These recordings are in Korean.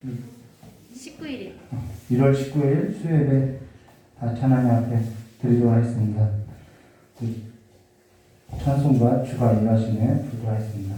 19일이요. 1월 19일 수요예배 다시 하나님 앞에 드리도록 하겠습니다. 찬송과 주가 일하시네 부르도록 하겠습니다.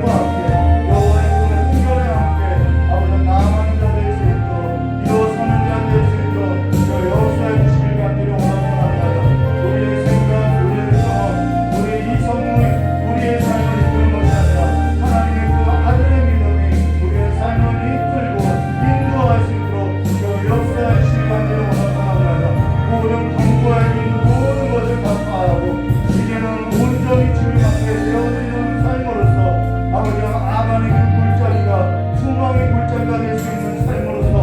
여호와의 꿈에 순결에 함께 아버지 나만자 될 수 있도록 이루어서는 자 될 수 있도록 여호수아의 모든 강구하여 있는 모든 것을 갚아하고 이제는 온전히 주님 앞에 세워드리는 삶으로서 아버지 아간의 그 골짜기가 투망의 골짜기가 될 수 있는 삶으로서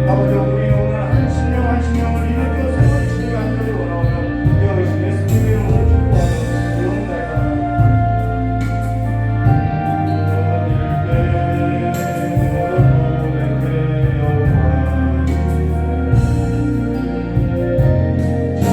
아버지 우리 오늘 한 신령 한 신령을 일으켜 세워주시기 간절히 원하오며 여기서 예수님의 이름으로 축복하며 기도합니다. 자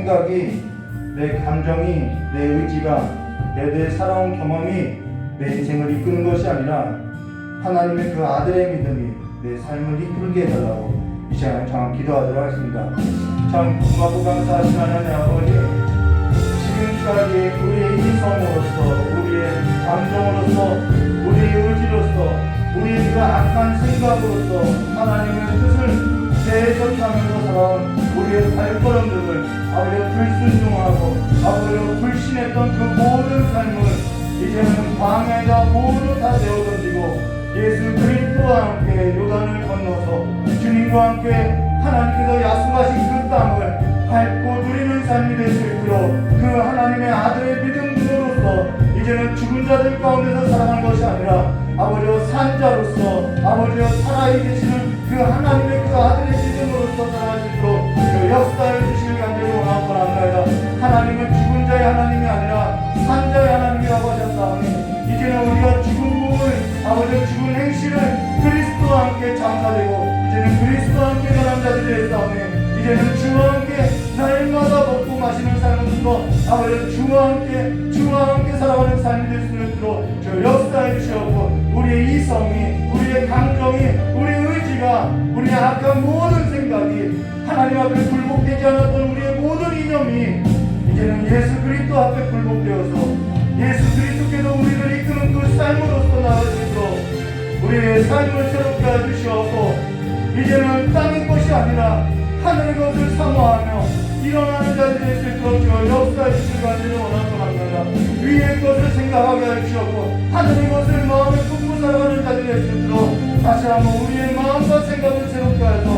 생각이, 내 감정이, 내 의지가, 내 살아온 경험이 내 인생을 이끄는 것이 아니라 하나님의 그 아들의 믿음이 내 삶을 이끌게 해달라고 이 시간에 정확히 기도하도록 하겠습니다. 참 고맙고 감사하신 하나님 아버지, 지금까지 우리의 이성으로서, 우리의 감정으로서, 우리의 의지로서, 우리의 그 악한 생각으로서 하나님의 뜻을 대적하면서 살아온 우리의 발걸음들을 아버지가 불순종하고 아버지가 불신했던 그 모든 삶을 이제는 광야에다 모두 다 내어던지고 예수 그리스도와 함께 요단을 건너서 주님과 함께 하나님께서 약속하신 그 땅을 밟고 누리는 삶이 될 수 있도록 그 하나님의 아들의 믿음으로서 이제는 죽은 자들 가운데서 살아가는 것이 아니라 아버지와 산자로서 아버지와 살아있 계시는 그 하나님의 그 아들의 믿음으로서 살아갈 수 있도록 그 역사해 주시길 간절히 원하고 바랍니다. 하나님은 죽은 자의 하나님이 아니라 산자의 하나님이라고 하셨사오니 이제는 우리가 죽은 몸을 아버지의 죽은 행실을 그리스도와 함께 장사되고 이제는 그리스도와 함께 변한 자들이 되었사오니 이제는 주와 함께 날마다 먹고 마시는 삶으로서 아버지 주와 함께 살아가는 삶이 될 수 있도록 저 역사해 주시옵고 우리의 이성이, 우리의 감정이, 우리의 의지가, 우리의 악한 모든 생각이 하나님 앞에 굴복되지 않았던 우리의 모든 이념이 이제는 예수 그리스도 앞에 굴복되어서 예수 그리스도께서 우리를 이끄는 그 삶으로서 나아갈 수 있도록 우리의 삶을 새롭게 해주시옵고 이제는 땅의 것이 아니라 하늘의 것을 사모하며 일어나는 자들이 될 수 있도록 주여 역사해 주시길 간절히 원하고 합니다. 위의 것을 생각하게 하시옵고 하늘의 것을 마음에 품고 살아가는 자들이 될 수 있도록 다시 한번 우리의 마음과 생각을 새롭게 하여서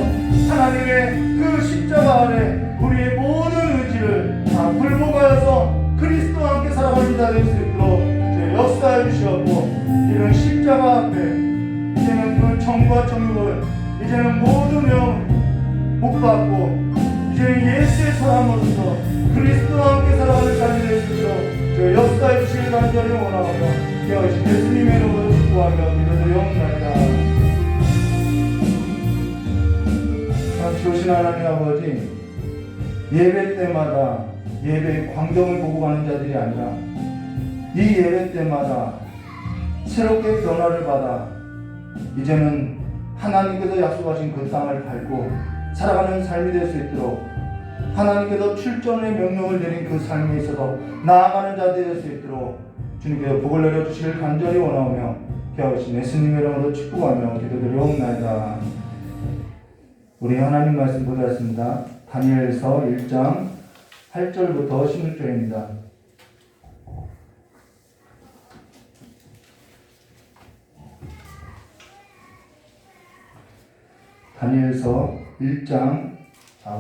하나님의 그 십자가 아래 우리의 모든 의지를 다 굴복하여서 그리스도와 함께 살아가는 자 될 수 있도록 주여 역사해 주시옵고 이런 십자가 앞에 이제는 그 정과 정욕을 이제는 모두 못 받고 이제는 예수의 사람으로서 그리스도와 함께 살아가는 삶이 될 수 있도록 저 역사해 주시길 간절히 원하오며 깨어신 예수님의 이름으로 축복하며 기도드리옵나이다. 참 좋으신 하나님 아버지, 예배 때마다 예배의 광경을 보고 가는 자들이 아니라 이 예배 때마다 새롭게 변화를 받아 이제는 하나님께서 약속하신 그 땅을 밟고 살아가는 삶이 될 수 있도록 하나님께서 출전의 명령을 내린 그 삶에 있어서 나아가는 자들이 될 수 있도록 주님께서 복을 내려주시길 간절히 원하오며 기하오신 예수님의 이름으로 축복하며 기도드리옵나이다. 우리 하나님 말씀 보겠습니다. 다니엘서 1장 8절부터 16절입니다. 다니엘서 1장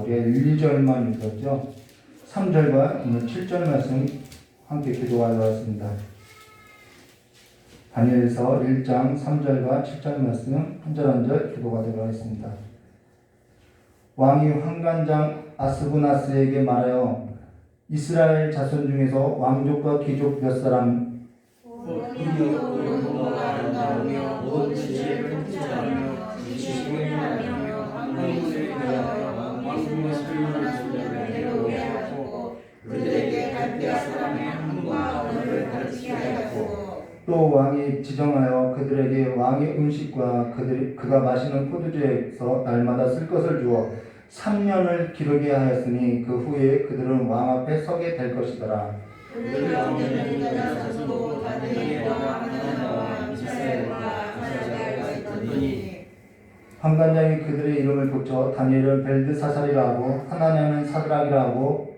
우리가 1, 2절만 읽었죠. 3절과 오늘 7절 말씀 함께 기도하도록 하겠습니다. 다니엘서 1장 3절과 7절 말씀 한 절 한 절 기도하도록 하겠습니다. 왕이 환관장 아스부나스에게 말하여 이스라엘 자손 중에서 왕족과 귀족 몇 사람 또 왕이 지정하여 그들에게 왕의 음식과 그가 마시는 포도주에서 날마다 쓸 것을 주어 3년을 기르게 하였으니 그 후에 그들은 왕 앞에 서게 될 것이더라. 환관장이 그들의 이름을 붙여 다니엘은 벨드사살이라 하고 하나냐는 사드락이라 하고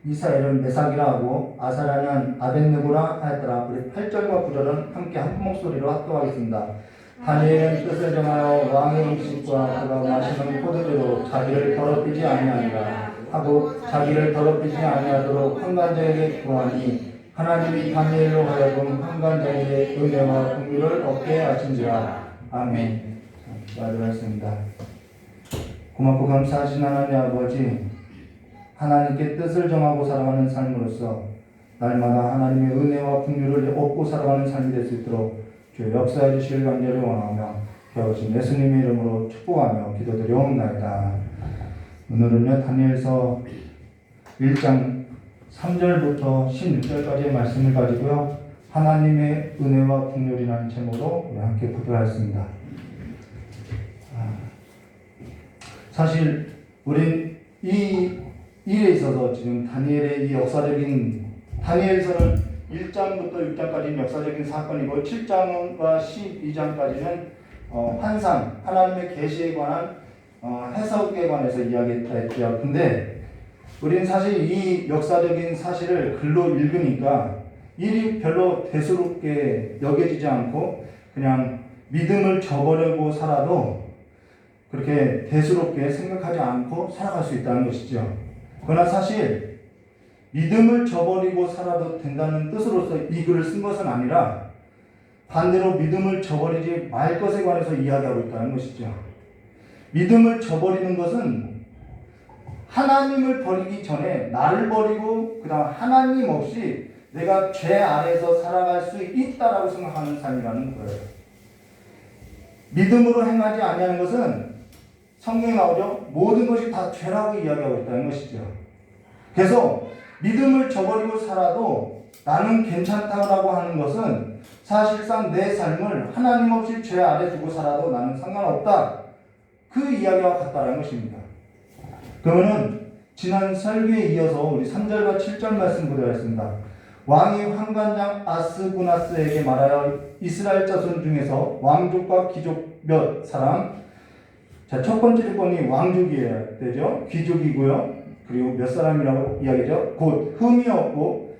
미사엘은 메삭이라 하고 아사랴는 아벳느고라 하였더라. 우리 8절과 9절은 함께 한 목소리로 합독하겠습니다. 다니엘은 뜻을 정하여 왕의 음식과 그가 마시는 포도주로 자기를 더럽히지 아니하니라 하고 자기를 더럽히지 아니하도록 환관장에게 구하니 하나님이 다니엘로 하여금 환관장에게 은혜와 긍휼을 얻게 하신지라. 아멘. 기도하겠습니다. 고맙고 감사하신 하나님 아버지, 하나님께 뜻을 정하고 살아가는 삶으로서 날마다 하나님의 은혜와 긍휼을 얻고 살아가는 삶이 될 수 있도록 주 역사해 주시길 간절히 원하며 기하오신 예수님의 이름으로 축복하며 기도드리옵나이다. 오늘은요 다니엘서 1장 3절부터 16절까지의 말씀을 가지고요. 하나님의 은혜와 긍휼이라는 제목으로 우리 함께 구별하였습니다. 사실 우린 이 일에 있어서 지금 다니엘의 이 역사적인 다니엘서는 1장부터 6장까지는 역사적인 사건이고 7장과 12장까지는 환상, 하나님의 계시에 관한 해석에 관해서 이야기했죠. 근데 우리는 사실 이 역사적인 사실을 글로 읽으니까 일이 별로 대수롭게 여겨지지 않고 그냥 믿음을 저버리고 살아도 그렇게 대수롭게 생각하지 않고 살아갈 수 있다는 것이죠. 그러나 사실 믿음을 저버리고 살아도 된다는 뜻으로서 이 글을 쓴 것은 아니라 반대로 믿음을 저버리지 말 것에 관해서 이야기하고 있다는 것이죠. 믿음을 저버리는 것은 하나님을 버리기 전에 나를 버리고 그 다음 하나님 없이 내가 죄 아래에서 살아갈 수 있다라고 생각하는 삶이라는 거예요. 믿음으로 행하지 아니하는 것은 성경에 나오죠. 모든 것이 다 죄라고 이야기하고 있다는 것이죠. 그래서 믿음을 저버리고 살아도 나는 괜찮다고 하는 것은 사실상 내 삶을 하나님 없이 죄 아래 두고 살아도 나는 상관없다. 그 이야기와 같다는 것입니다. 그러면은 지난 설교에 이어서 우리 3절과 7절 말씀 보도하였습니다. 왕이 황관장 아스구나스에게 말하여 이스라엘 자손 중에서 왕족과 귀족 몇 사람, 자, 첫 번째 조건이 왕족이어야 되죠. 귀족이고요. 그리고 몇 사람이라고 이야기죠. 곧 흠이 없고,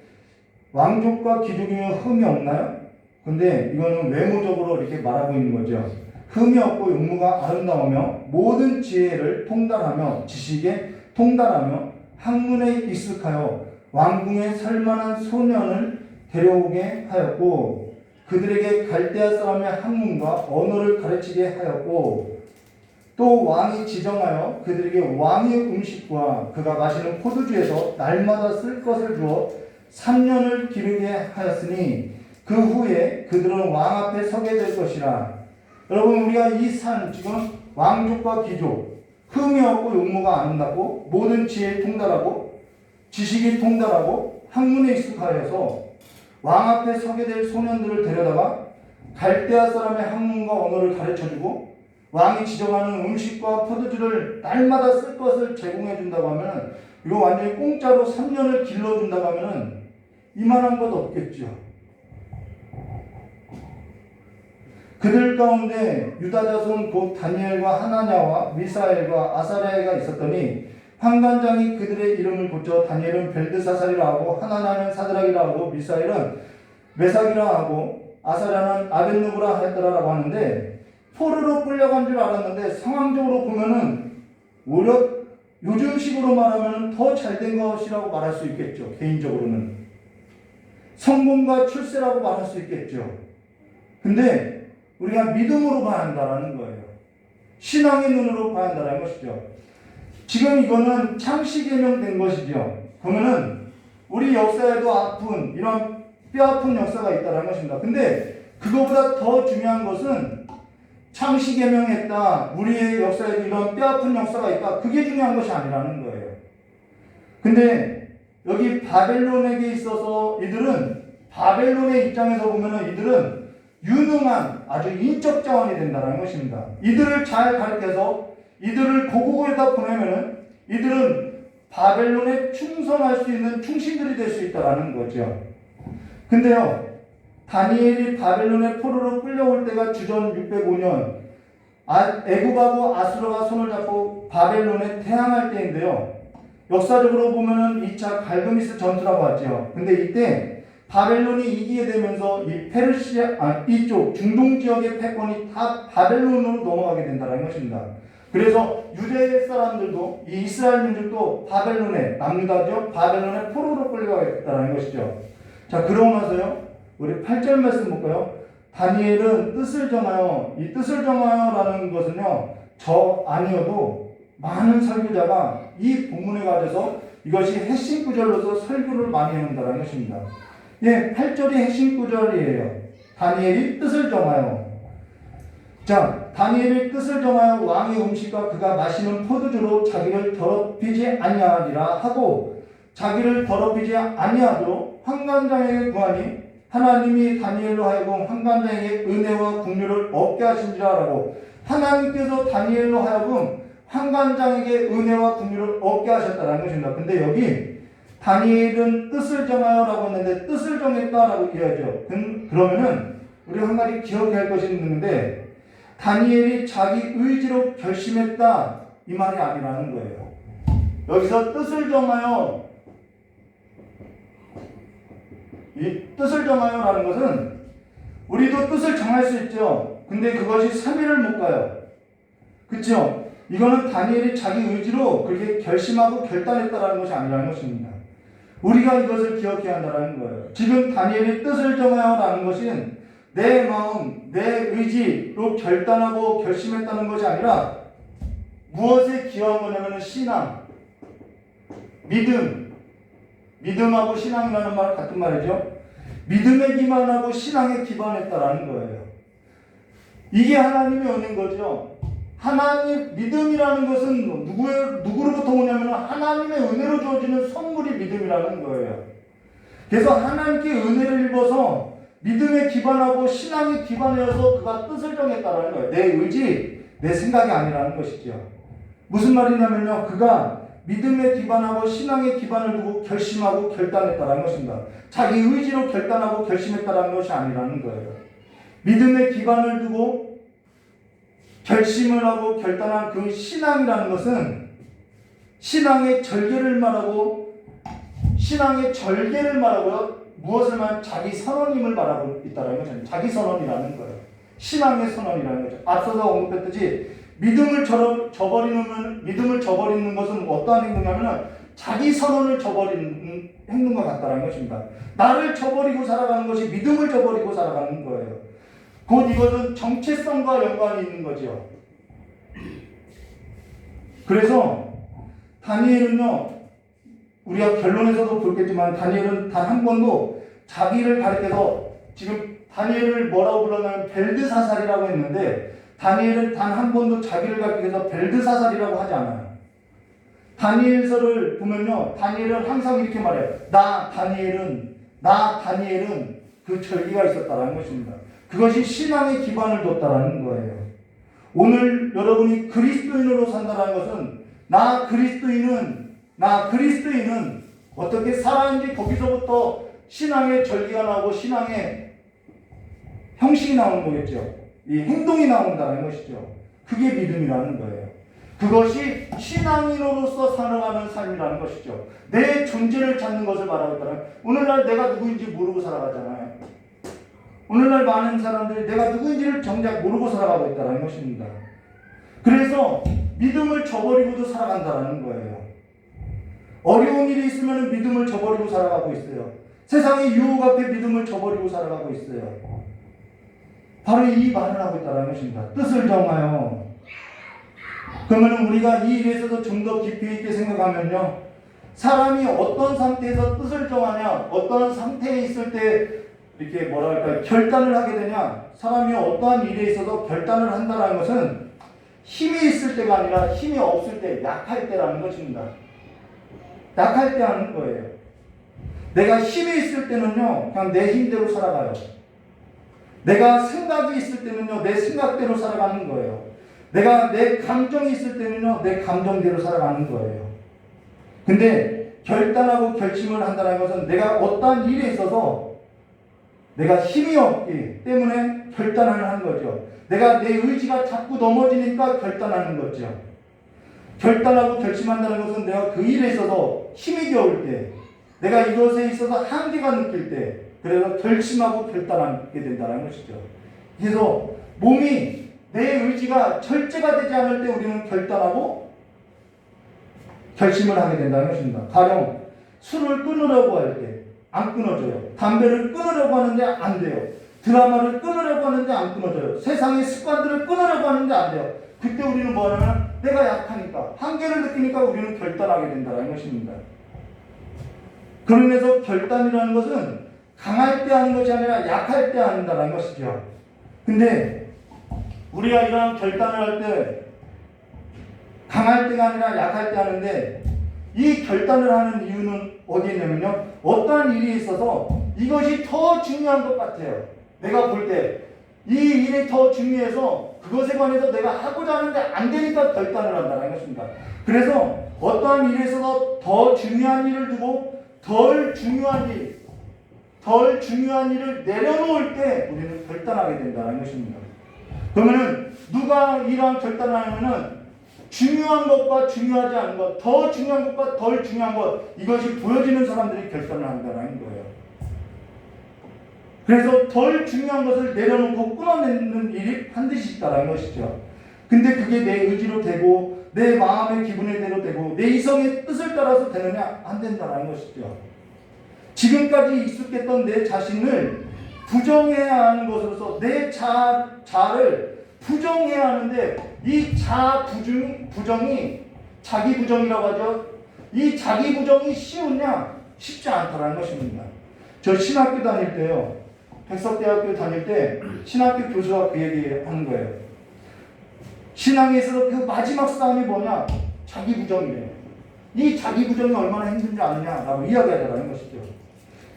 왕족과 귀족이면 흠이 없나요? 근데 이거는 외모적으로 이렇게 말하고 있는 거죠. 흠이 없고 용모가 아름다우며 모든 지혜를 통달하며 지식에 통달하며 학문에 익숙하여 왕궁에 살만한 소년을 데려오게 하였고 그들에게 갈대아 사람의 학문과 언어를 가르치게 하였고 또 왕이 지정하여 그들에게 왕의 음식과 그가 마시는 포도주에서 날마다 쓸 것을 주어 3년을 기르게 하였으니 그 후에 그들은 왕 앞에 서게 될 것이라. 여러분, 우리가 이 산 지금 왕족과 귀족, 흠이 없고 용모가 아름답고 모든 지혜에 통달하고 지식이 통달하고 학문에 익숙하여서 왕 앞에 서게 될 소년들을 데려다가 갈대아 사람의 학문과 언어를 가르쳐주고 왕이 지정하는 음식과 포도주를 날마다 쓸 것을 제공해 준다고 하면 이거 완전히 공짜로 3년을 길러준다고 하면 이만한 것 없겠죠. 그들 가운데 유다 자손 곧 다니엘과 하나냐와 미사엘과 아사랴가 있었더니 환관장이 그들의 이름을 붙여 다니엘은 벨드사살이라 하고 하나냐는 사드락이라 하고 미사엘은 메삭이라 하고 아사랴는 아벳누고라 하였더라라고 하는데 포로로 끌려간 줄 알았는데 상황적으로 보면은 오히려 요즘식으로 말하면 더 잘된 것이라고 말할 수 있겠죠. 개인적으로는 성공과 출세라고 말할 수 있겠죠. 근데 우리가 믿음으로 봐야 한다는 거예요. 신앙의 눈으로 봐야 한다는 것이죠. 지금 이거는 창시개명된 것이죠. 그러면은 우리 역사에도 아픈 이런 뼈 아픈 역사가 있다는 것입니다. 근데 그거보다 더 중요한 것은 창시개명했다. 우리의 역사에도 이런 뼈 아픈 역사가 있다. 그게 중요한 것이 아니라는 거예요. 근데 여기 바벨론에게 있어서 이들은 바벨론의 입장에서 보면은 이들은 유능한 아주 인적 자원이 된다는 것입니다. 이들을 잘 가르쳐서 이들을 고국에다 보내면은 이들은 바벨론에 충성할 수 있는 충신들이 될 수 있다는 거죠. 근데요, 다니엘이 바벨론의 포로로 끌려올 때가 주전 605년 애굽하고 아수르가 손을 잡고 바벨론에 태양할 때인데요. 역사적으로 보면은 2차 갈그미스 전투라고 하죠. 근데 이때 바벨론이 이기게 되면서 이 페르시아, 이쪽 중동 지역의 패권이 다 바벨론으로 넘어가게 된다는 것입니다. 그래서 유대 사람들도 이 이스라엘 민족도 바벨론에 남유다죠. 바벨론에 포로로 끌려가겠다는 것이죠. 자, 그러고 나서요. 우리 8절 말씀 볼까요? 다니엘은 뜻을 정하여 이 뜻을 정하여라는 것은요. 저 아니어도 많은 설교자가 이 본문에 가져서 이것이 핵심 구절로서 설교를 많이 한다는 것입니다. 예, 8절이 핵심 구절이에요. 다니엘이 뜻을 정하여. 자, 다니엘이 뜻을 정하여 왕의 음식과 그가 마시는 포도주로 자기를 더럽히지 아니하리라 하고 자기를 더럽히지 아니하도록 환관장에게 구하니 하나님이 다니엘로 하여금 환관장에게 은혜와 긍휼을 얻게 하신지라라고 하나님께서 다니엘로 하여금 환관장에게 은혜와 긍휼을 얻게 하셨다는 것입니다. 근데 여기 다니엘은 뜻을 정하여라고 했는데 뜻을 정했다라고 이해하죠. 그러면은 우리 한 가지 기억해야 할 것이 있는데 다니엘이 자기 의지로 결심했다 이 말이 아니라는 거예요. 여기서 뜻을 정하여 이 뜻을 정하여라는 것은 우리도 뜻을 정할 수 있죠. 근데 그것이 3일을 못 가요. 그렇죠? 이거는 다니엘이 자기 의지로 그렇게 결심하고 결단했다라는 것이 아니라는 것입니다. 우리가 이것을 기억해야 한다는 거예요. 지금 다니엘이 뜻을 정하여라는 것은 내 마음, 내 의지로 결단하고 결심했다는 것이 아니라 무엇에 기여한 거냐면 신앙, 믿음하고 신앙이라는 말 같은 말이죠. 믿음에 기반하고 신앙에 기반했다라는 거예요. 이게 하나님의 은혜인 거죠. 하나님 믿음이라는 것은 누구로부터 오냐면 하나님의 은혜로 주어지는 선물이 믿음이라는 거예요. 그래서 하나님께 은혜를 입어서 믿음에 기반하고 신앙에 기반해서 그가 뜻을 정했다라는 거예요. 내 의지, 내 생각이 아니라는 것이죠. 무슨 말이냐면요, 그가 믿음에 기반하고 신앙에 기반을 두고 결심하고 결단했다라는 것입니다. 자기 의지로 결단하고 결심했다라는 것이 아니라는 거예요. 믿음에 기반을 두고 결심을 하고 결단한 그 신앙이라는 것은 신앙의 절개를 말하고 무엇을 말하면 자기 선언임을 말하고 있다는 거죠. 자기 선언이라는 거예요. 신앙의 선언이라는 거죠. 앞서서 언급했듯이 믿음을 저버리는 것은 어떠한 행동이냐면 자기 선언을 저버리는 행동과 같다는 것입니다. 나를 저버리고 살아가는 것이 믿음을 저버리고 살아가는 거예요. 곧 이것은 정체성과 연관이 있는 거죠. 그래서 다니엘은요, 우리가 결론에서도 보겠지만 다니엘은 단 한 번도 자기를 가리켜서 지금 다니엘을 뭐라고 불렀냐면 벨드사살이라고 했는데 다니엘은 단 한 번도 자기를 가리켜서 벨드사살이라고 하지 않아요. 다니엘서를 보면요, 다니엘은 항상 이렇게 말해요. 나 다니엘은 그 절기가 있었다라는 것입니다. 그것이 신앙의 기반을 뒀다라는 거예요. 오늘 여러분이 그리스도인으로 산다는 것은 나 그리스도인은 어떻게 살아야지 거기서부터 신앙의 절기가 나오고 신앙의 형식이 나오는 거겠죠. 이 행동이 나온다는 것이죠. 그게 믿음이라는 거예요. 그것이 신앙인으로서 살아가는 삶이라는 것이죠. 내 존재를 찾는 것을 말하고 있다는, 오늘날 내가 누구인지 모르고 살아가잖아요. 오늘날 많은 사람들이 내가 누구인지를 정작 모르고 살아가고 있다는 것입니다. 그래서 믿음을 저버리고도 살아간다는 거예요. 어려운 일이 있으면 믿음을 저버리고 살아가고 있어요. 세상의 유혹 앞에 믿음을 저버리고 살아가고 있어요. 바로 이 말을 하고 있다는 것입니다. 뜻을 정하여. 그러면 우리가 이 일에 있어서 좀 더 깊이 있게 생각하면요, 사람이 어떤 상태에서 뜻을 정하냐, 어떤 상태에 있을 때 이렇게 결단을 하게 되냐, 사람이 어떠한 일에 있어서 결단을 한다는 것은 힘이 있을 때가 아니라 힘이 없을 때, 약할 때라는 것입니다. 약할 때 하는 거예요. 내가 힘이 있을 때는요, 그냥 내 힘대로 살아가요. 내가 생각이 있을 때는요, 내 생각대로 살아가는 거예요. 내가 내 감정이 있을 때는요, 내 감정대로 살아가는 거예요. 근데 결단하고 결심을 한다는 것은 내가 어떠한 일에 있어서 내가 힘이 없기 때문에 결단을 하는 거죠. 내가 내 의지가 자꾸 넘어지니까 결단하는 거죠. 결단하고 결심한다는 것은 내가 그 일에 있어서 힘이 겨울 때, 내가 이것에 있어서 한계가 느낄 때, 그래서 결심하고 결단하게 된다는 것이죠. 그래서 몸이, 내 의지가 절제가 되지 않을 때 우리는 결단하고 결심을 하게 된다는 것입니다. 가령 술을 끊으려고 할 때 안 끊어져요. 담배를 끊으려고 하는데 안 돼요. 드라마를 끊으려고 하는데 안 끊어져요. 세상의 습관들을 끊으려고 하는데 안 돼요. 그때 우리는 뭐 하냐면 내가 약하니까, 한계를 느끼니까 우리는 결단하게 된다는 것입니다. 그러면서 결단이라는 것은 강할 때 하는 것이 아니라 약할 때 한다는 것이죠. 근데 우리가 이러한 결단을 할 때 강할 때가 아니라 약할 때 하는데, 이 결단을 하는 이유는 어디에 있냐면요, 어떠한 일이 있어서 이것이 더 중요한 것 같아요. 내가 볼 때 이 일이 더 중요해서 그것에 관해서 내가 하고자 하는데 안 되니까 결단을 한다는 것입니다. 그래서 어떠한 일에 있어서 더 중요한 일을 두고 덜 중요한 일을 내려놓을 때 우리는 결단하게 된다는 것입니다. 그러면은 누가 이러한 결단을 하냐면은 중요한 것과 중요하지 않은 것, 더 중요한 것과 덜 중요한 것, 이것이 보여지는 사람들이 결단을 한다는 거예요. 그래서 덜 중요한 것을 내려놓고 끊어내는 일이 반드시 있다는 것이죠. 근데 그게 내 의지로 되고 내 마음의 기분에 대로 되고 내 이성의 뜻을 따라서 되느냐? 안 된다는 것이죠. 지금까지 익숙했던 내 자신을 부정해야 하는 것으로서 내 자를 부정해야 하는데, 이 부정이 자기 부정이라고 하죠. 이 자기 부정이 쉬우냐? 쉽지 않다는 것입니다. 저 신학교 다닐 때요, 백석대학교 다닐 때 신학교 교수가 그 얘기 하는 거예요. 신앙에 있어서 그 마지막 싸움이 뭐냐? 자기 부정이래요. 이 자기 부정이 얼마나 힘든지 아느냐라고 이야기하더라는 것이죠.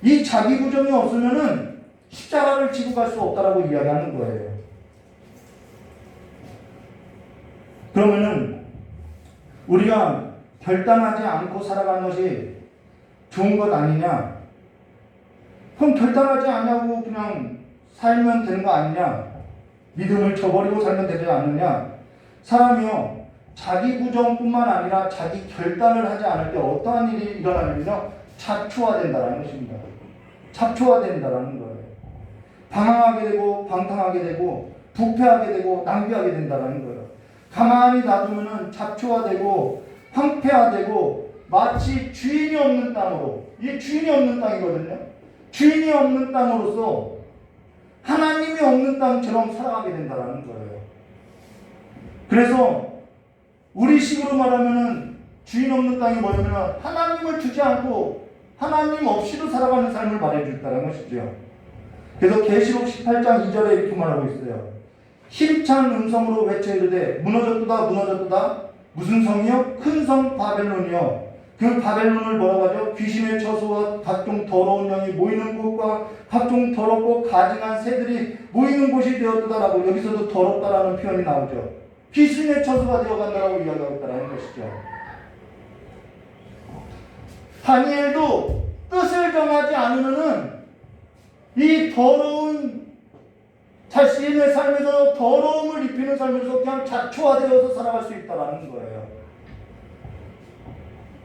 이 자기 부정이 없으면은 십자가를 지고 갈 수 없다라고 이야기하는 거예요. 그러면은 우리가 결단하지 않고 살아가는 것이 좋은 것 아니냐? 그럼 결단하지 않냐고 그냥 살면 되는 거 아니냐? 믿음을 저버리고 살면 되지 않느냐? 사람이요, 자기 부정뿐만 아니라 자기 결단을 하지 않을 때 어떠한 일이 일어나면요, 잡초화된다는 것입니다. 잡초화된다는 거예요. 방황하게 되고 방탕하게 되고 부패하게 되고 낭비하게 된다는 거예요. 가만히 놔두면은 잡초화되고 황폐화되고 마치 주인이 없는 땅으로, 이게 주인이 없는 땅이거든요. 주인이 없는 땅으로서 하나님이 없는 땅처럼 살아가게 된다는 거예요. 그래서 우리 식으로 말하면은 주인 없는 땅이 뭐냐면 하나님을 두지 않고 하나님 없이도 살아가는 삶을 말해준다는 것이죠. 그래서 계시록 18장 2절에 이렇게 말하고 있어요. 힘찬 음성으로 외쳐 이르되 무너졌도다 무너졌도다. 무슨 성이요? 큰 성 바벨론이요. 그 바벨론을 뭐라고 하죠? 귀신의 처소와 각종 더러운 영이 모이는 곳과 각종 더럽고 가증한 새들이 모이는 곳이 되었다라고, 여기서도 더럽다라는 표현이 나오죠. 귀신의 처소가 되어간다라고 이야기하고 있다는 것이죠. 다니엘도 뜻을 정하지 않으면은 이 더러운 자신의 삶에서 더러움을 입히는 삶에서 그냥 잡초화되어서 살아갈 수 있다는 거예요.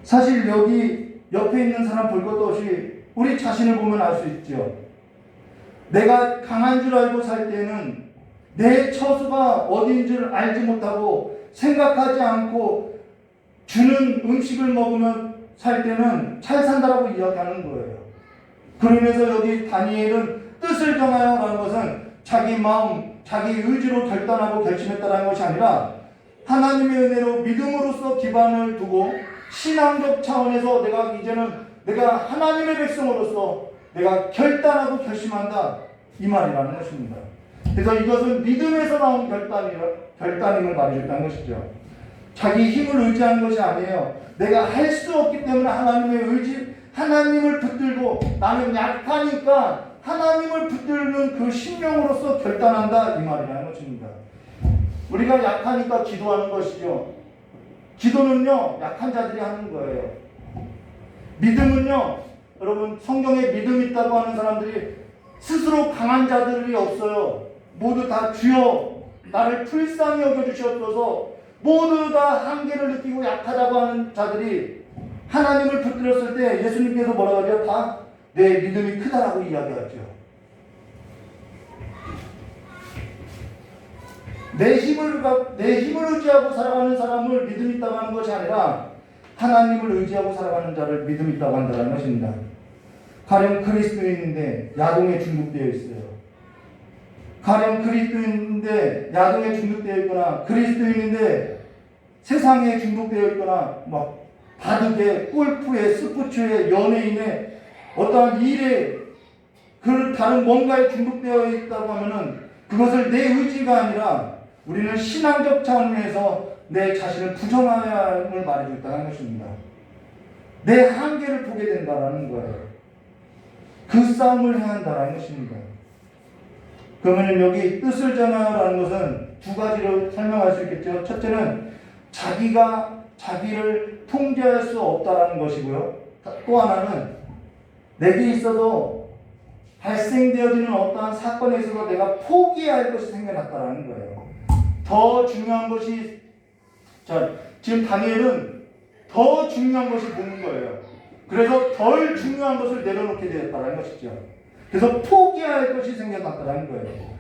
사실 여기 옆에 있는 사람 볼 것도 없이 우리 자신을 보면 알 수 있죠. 내가 강한 줄 알고 살 때는 내 처수가 어디인 줄 알지 못하고 생각하지 않고 주는 음식을 먹으면 살 때는 잘 산다라고 이야기하는 거예요. 그러면서 여기 다니엘은 뜻을 정하여 라는 것은 자기 마음, 자기 의지로 결단하고 결심했다는 것이 아니라 하나님의 은혜로 믿음으로써 기반을 두고 신앙적 차원에서 내가 하나님의 백성으로서 내가 결단하고 결심한다, 이 말이라는 것입니다. 그래서 이것은 믿음에서 나온 결단임을 말해줬다는 것이죠. 자기 힘을 의지하는 것이 아니에요. 내가 할 수 없기 때문에 하나님을 붙들고 나는 약하니까 하나님을 붙들는 그 신명으로서 결단한다, 이 말이라는 것입니다. 우리가 약하니까 기도하는 것이죠. 기도는요, 약한 자들이 하는 거예요. 믿음은요, 여러분, 성경에 믿음 있다고 하는 사람들이 스스로 강한 자들이 없어요. 모두 다 주여 나를 불쌍히 여겨주시옵소서, 모두 다 한계를 느끼고 약하다고 하는 자들이 하나님을 붙들었을 때 예수님께서 뭐라고 하죠? 다 내 믿음이 크다라고 이야기하죠. 내 힘을 의지하고 살아가는 사람을 믿음 있다고 하는 것이 아니라 하나님을 의지하고 살아가는 자를 믿음 있다고 한다는 것입니다. 가령 그리스도인인데 야동에 중독되어 있어요. 가령 그리스도인인데 야동에 중독되어 있거나, 그리스도인인데 세상에 중독되어 있거나, 막 바둑에, 골프에, 스포츠에, 연예인에, 어떠한 일에, 그 다른 뭔가에 중독되어 있다고 하면은 그것을 내 의지가 아니라 우리는 신앙적 차원에서 내 자신을 부정함을 말해줬다는 것입니다. 내 한계를 보게 된다는 거예요. 그 싸움을 해야 한다는 것입니다. 그러면 여기 뜻을 정하라는 것은 두 가지로 설명할 수 있겠죠. 첫째는 자기가 자기를 통제할 수 없다라는 것이고요. 또 하나는 내게 있어서 발생되어지는 어떠한 사건에 있어서 내가 포기해야 할 것이 생겨났다라는 거예요. 더 중요한 것이, 지금 다니엘은 더 중요한 것이 보는 거예요. 그래서 덜 중요한 것을 내려놓게 되었다는 것이죠. 그래서 포기해야 할 것이 생겨났다는 거예요.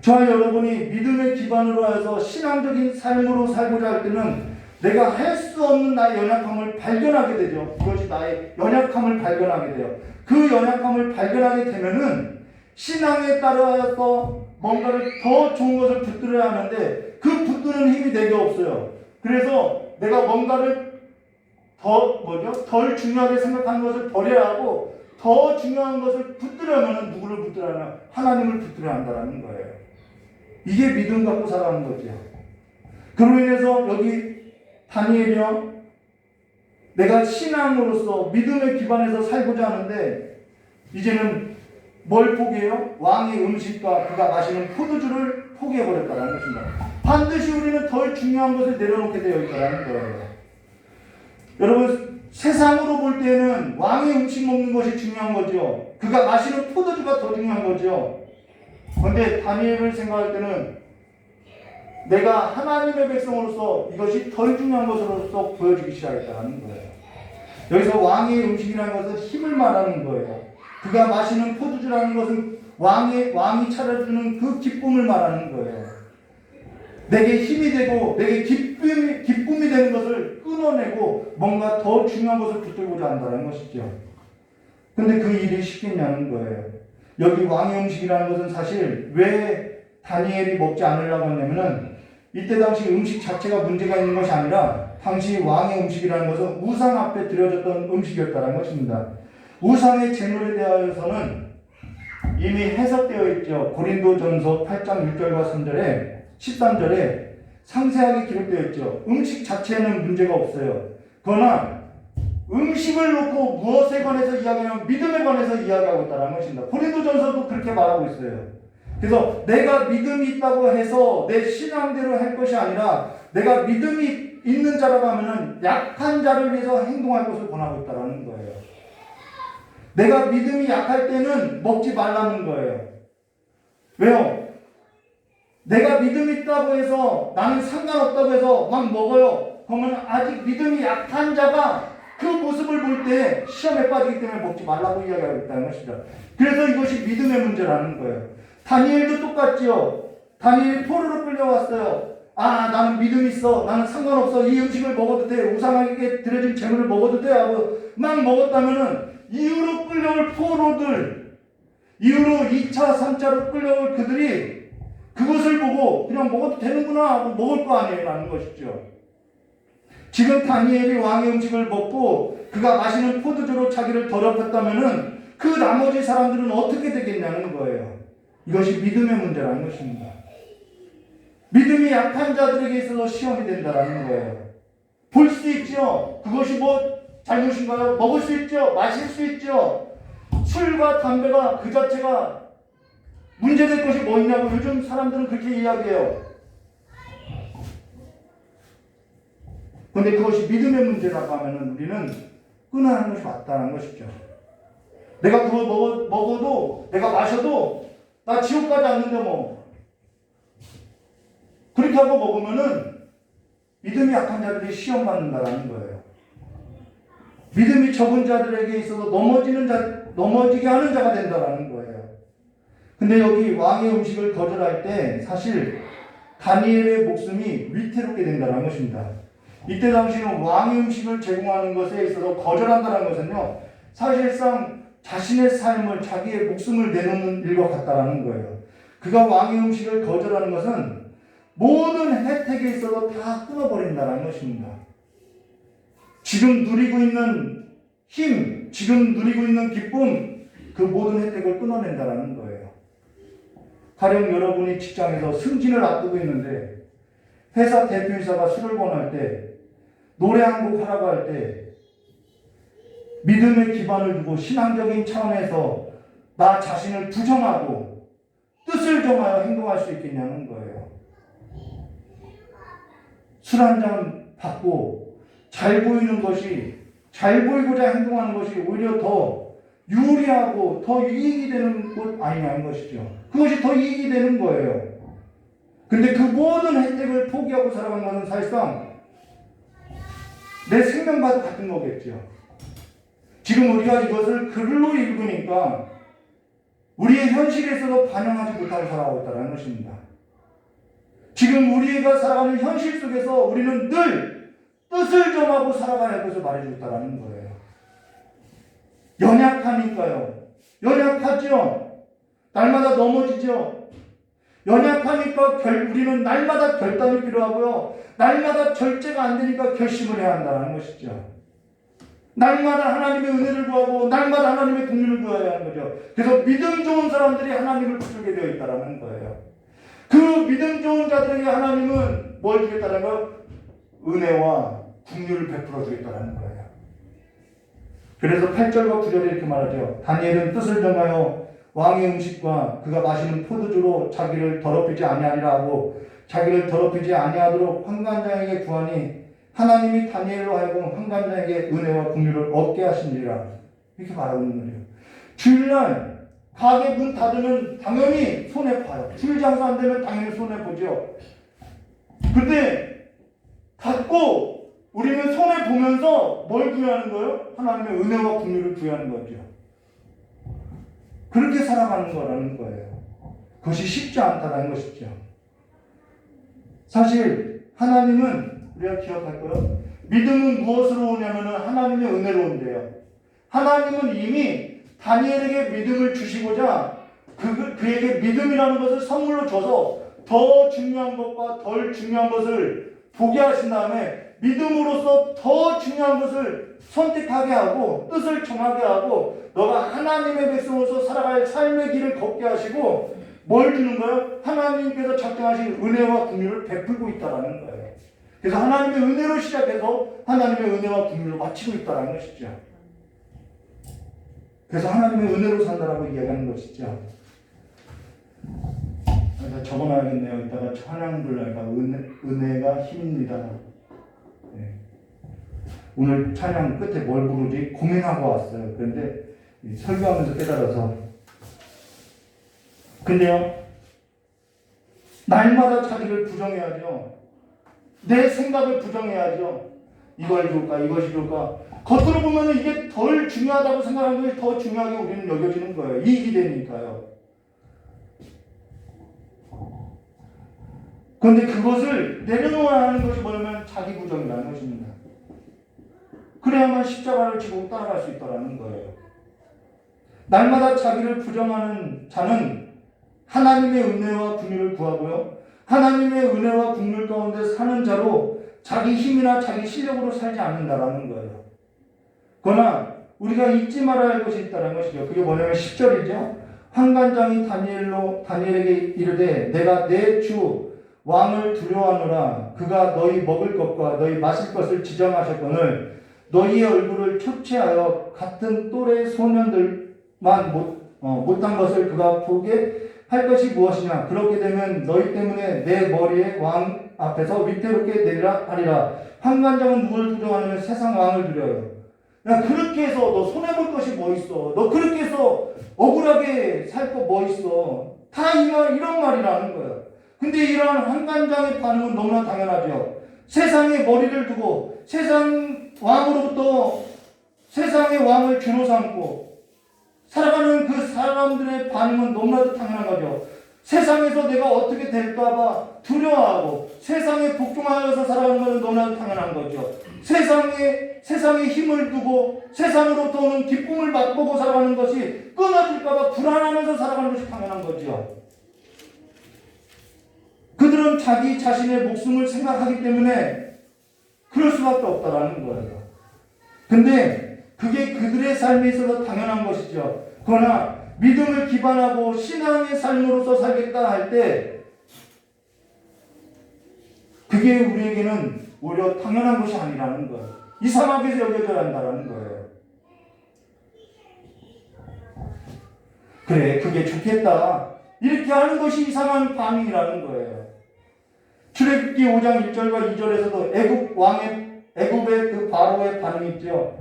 저와 여러분이 믿음의 기반으로 해서 신앙적인 삶으로 살고자 할 때는 내가 할 수 없는 나의 연약함을 발견하게 되죠. 그것이 나의 연약함을 발견하게 돼요. 그 연약함을 발견하게 되면은 신앙에 따라서 뭔가를 더 좋은 것을 붙들어야 하는데 그 붙드는 힘이 내게 없어요. 그래서 내가 뭔가를 덜 중요하게 생각하는 것을 버려야 하고 더 중요한 것을 붙들려면 누구를 붙들어야 하나? 하나님을 붙들어야 한다는 거예요. 이게 믿음 갖고 살아가는 거죠. 그로 인해서 여기 다니엘이요, 내가 신앙으로서 믿음의 기반에서 살고자 하는데 이제는 뭘 포기해요? 왕의 음식과 그가 마시는 포도주를 포기해버렸다는 것입니다. 반드시 우리는 덜 중요한 것을 내려놓게 되어 있다는 거예요. 여러분, 세상으로 볼 때는 왕의 음식 먹는 것이 중요한 거죠. 그가 마시는 포도주가 더 중요한 거죠. 그런데 다니엘을 생각할 때는 내가 하나님의 백성으로서 이것이 덜 중요한 것으로서 보여지기 시작했다는 거예요. 여기서 왕의 음식이라는 것은 힘을 말하는 거예요. 그가 마시는 포도주라는 것은 왕이 차려주는 그 기쁨을 말하는 거예요. 내게 힘이 되고 내게 기쁨이 되는 것을 끊어내고 뭔가 더 중요한 것을 붙들고자 한다는 것이죠. 근데 그 일이 쉽겠냐는 거예요. 여기 왕의 음식이라는 것은 사실 왜 다니엘이 먹지 않으려고 했냐면은 이때 당시 음식 자체가 문제가 있는 것이 아니라 당시 왕의 음식이라는 것은 우상 앞에 드려졌던 음식이었다는 것입니다. 우상의 제물에 대하여서는 이미 해석되어 있죠. 고린도전서 8장 6절과 3절에 13절에 상세하게 기록되어 있죠. 음식 자체에는 문제가 없어요. 그러나 음식을 놓고 무엇에 관해서 이야기하면 믿음에 관해서 이야기하고 있다는 것입니다. 고린도전서도 그렇게 말하고 있어요. 그래서 내가 믿음이 있다고 해서 내 신앙대로 할 것이 아니라 내가 믿음이 있는 자라고 하면은 약한 자를 위해서 행동할 것을 권하고 있다는 거예요. 내가 믿음이 약할 때는 먹지 말라는 거예요. 왜요? 내가 믿음이 있다고 해서 나는 상관없다고 해서 막 먹어요. 그러면 아직 믿음이 약한 자가 그 모습을 볼 때 시험에 빠지기 때문에 먹지 말라고 이야기하고 있다는 것이다. 그래서 이것이 믿음의 문제라는 거예요. 다니엘도 똑같지요. 다니엘이 포로로 끌려왔어요. 나는 믿음 있어. 나는 상관없어. 이 음식을 먹어도 돼. 우상에게 드려진 재물을 먹어도 돼. 하고 막 먹었다면은 이후로 끌려올 포로들, 이후로 2차, 3차로 끌려올 그들이 그것을 보고 그냥 먹어도 되는구나 하고 먹을 거 아니에요. 라는 것이죠. 지금 다니엘이 왕의 음식을 먹고 그가 마시는 포도주로 자기를 더럽혔다면은 그 나머지 사람들은 어떻게 되겠냐는 거예요. 이것이 믿음의 문제라는 것입니다. 믿음이 약한 자들에게 있어서 시험이 된다는 거예요. 볼 수 있죠. 그것이 뭐 잘못인가요? 먹을 수 있죠. 마실 수 있죠. 술과 담배가 그 자체가 문제될 것이 뭐 있냐고 요즘 사람들은 그렇게 이야기해요. 그런데 그것이 믿음의 문제라고 하면 우리는 끊어야 하는 것이 맞다는 것이죠. 내가 그거 먹어도 내가 마셔도 나 지옥 가지 않는데 뭐. 그렇게 하고 먹으면은 믿음이 약한 자들이 시험 받는다라는 거예요. 믿음이 적은 자들에게 있어서 넘어지게 하는 자가 된다라는 거예요. 근데 여기 왕의 음식을 거절할 때 사실 다니엘의 목숨이 위태롭게 된다는 것입니다. 이때 당시는 왕의 음식을 제공하는 것에 있어서 거절한다는 것은요, 사실상 자신의 삶을, 자기의 목숨을 내놓는 일과 같다라는 거예요. 그가 왕의 음식을 거절하는 것은 모든 혜택에 있어서 다 끊어버린다는 것입니다. 지금 누리고 있는 힘, 지금 누리고 있는 기쁨, 그 모든 혜택을 끊어낸다는 거예요. 가령 여러분이 직장에서 승진을 앞두고 있는데 회사 대표이사가 술을 권할 때, 노래 한 곡 하라고 할 때 믿음의 기반을 두고 신앙적인 차원에서 나 자신을 부정하고 뜻을 정하여 행동할 수 있겠냐는 거예요. 술 한 잔 받고 잘 보이는 것이, 잘 보이고자 행동하는 것이 오히려 더 유리하고 더 이익이 되는 것 아니냐는 것이죠. 그것이 더 이익이 되는 거예요. 근데 그 모든 혜택을 포기하고 살아가는 것은 사실상 내 생명과도 같은 거겠죠. 지금 우리가 이것을 글로 읽으니까 우리의 현실에서도 반영하지 못하고 살아가고 있다는 것입니다. 지금 우리가 살아가는 현실 속에서 우리는 늘 뜻을 정하고 살아가야 할 것을 말해주고 있다는 거예요. 연약하니까요. 연약하죠. 날마다 넘어지죠. 연약하니까 우리는 날마다 결단이 필요하고요. 날마다 절제가 안 되니까 결심을 해야 한다는 것이죠. 날마다 하나님의 은혜를 구하고 날마다 하나님의 긍휼을 구해야 하는 거죠. 그래서 믿음 좋은 사람들이 하나님을 붙들게 되어 있다는 거예요. 그 믿음 좋은 자들에게 하나님은 뭘 주겠다는 거? 은혜와 긍휼을 베풀어 주겠다는 거예요. 그래서 8절과 9절에 이렇게 말하죠. 다니엘은 뜻을 정하여 왕의 음식과 그가 마시는 포도주로 자기를 더럽히지 아니하리라 하고 자기를 더럽히지 아니하도록 환관장에게 구하니 하나님이 다니엘로 하여금 환관장에게 은혜와 긍휼을 얻게 하시니라. 이렇게 말하고 있는 거예요. 주일날 가게 문 닫으면 당연히 손해봐요. 주일 장사 안 되면 당연히 손해보죠. 근데 닫고 우리는 손해보면서 뭘 구하는 거예요? 하나님의 은혜와 긍휼을 구하는 거죠. 그렇게 살아가는 거라는 거예요. 그것이 쉽지 않다는 것이죠. 사실 하나님은 우리가 기억할 거예요. 믿음은 무엇으로 오냐면 하나님의 은혜로 온대요. 하나님은 이미 다니엘에게 믿음을 주시고자 그에게 믿음이라는 것을 선물로 줘서 더 중요한 것과 덜 중요한 것을 보게 하신 다음에 믿음으로써 더 중요한 것을 선택하게 하고 뜻을 정하게 하고 너가 하나님의 백성으로서 살아갈 삶의 길을 걷게 하시고 뭘 주는 거예요? 하나님께서 작정하신 은혜와 긍휼을 베풀고 있다는 거예요. 그래서 하나님의 은혜로 시작해서 하나님의 은혜와 긍휼로 마치고 있다는 것이죠. 그래서 하나님의 은혜로 산다라고 이야기하는 것이죠. 적어놔야겠네요. 이따가 찬양 불러니까 은혜가 힘입니다. 네. 오늘 찬양 끝에 뭘 부르지 고민하고 왔어요. 그런데 설교하면서 깨달아서. 근데요, 날마다 자기를 부정해야죠. 내 생각을 부정해야죠. 이걸 줄까, 이것이 줄까. 겉으로 보면 이게 덜 중요하다고 생각하는 것이 더 중요하게 우리는 여겨지는 거예요. 이익이 되니까요. 그런데 그것을 내려놓아야 하는 것이 뭐냐면 자기 부정이라는 것입니다. 그래야만 십자가를 지고 따라갈 수 있다는 거예요. 날마다 자기를 부정하는 자는 하나님의 은혜와 긍휼을 구하고요. 하나님의 은혜와 긍휼 가운데 사는 자로 자기 힘이나 자기 실력으로 살지 않는다라는 거예요. 그러나 우리가 잊지 말아야 할 것이 있다는 것이죠. 그게 뭐냐면 10절이죠. 환관장이 다니엘에게 이르되 내가 내 주 왕을 두려워하노라. 그가 너희 먹을 것과 너희 마실 것을 지정하셨거늘 너희의 얼굴을 초췌하여 같은 또래 소년들만 못한 것을 그가 보게 할 것이 무엇이냐. 그렇게 되면 너희 때문에 내 머리에 왕 앞에서 위태롭게 내리라 하리라. 환관장은 누구를 두려워하냐면 세상 왕을 두려워요. 야, 그렇게 해서 너 손해볼 것이 뭐 있어. 너 그렇게 해서 억울하게 살 거 뭐 있어. 다 이런 말이라는 거예요. 근데 이러한 환관장의 반응은 너무나 당연하죠. 세상에 머리를 두고 세상 왕으로부터 세상의 왕을 주로 삼고 살아가는 그 사람들의 반응은 너무나도 당연한 거죠. 세상에서 내가 어떻게 될까봐 두려워하고 세상에 복종하여서 살아가는 것은 너무나도 당연한 거죠. 세상에 힘을 두고 세상으로부터 오는 기쁨을 맛보고 살아가는 것이 끊어질까봐 불안하면서 살아가는 것이 당연한 거죠. 그들은 자기 자신의 목숨을 생각하기 때문에 그럴 수밖에 없다라는 거예요. 근데 그게 그들의 삶에 있어서 당연한 것이죠. 그러나 믿음을 기반하고 신앙의 삶으로서 살겠다 할 때 그게 우리에게는 오히려 당연한 것이 아니라는 거예요. 이상하게 여겨져야 한다는 거예요. 그래, 그게 좋겠다. 이렇게 하는 것이 이상한 반응이라는 거예요. 출애굽기 5장 1절과 2절에서도 애굽의 그 바로의 반응이 있죠.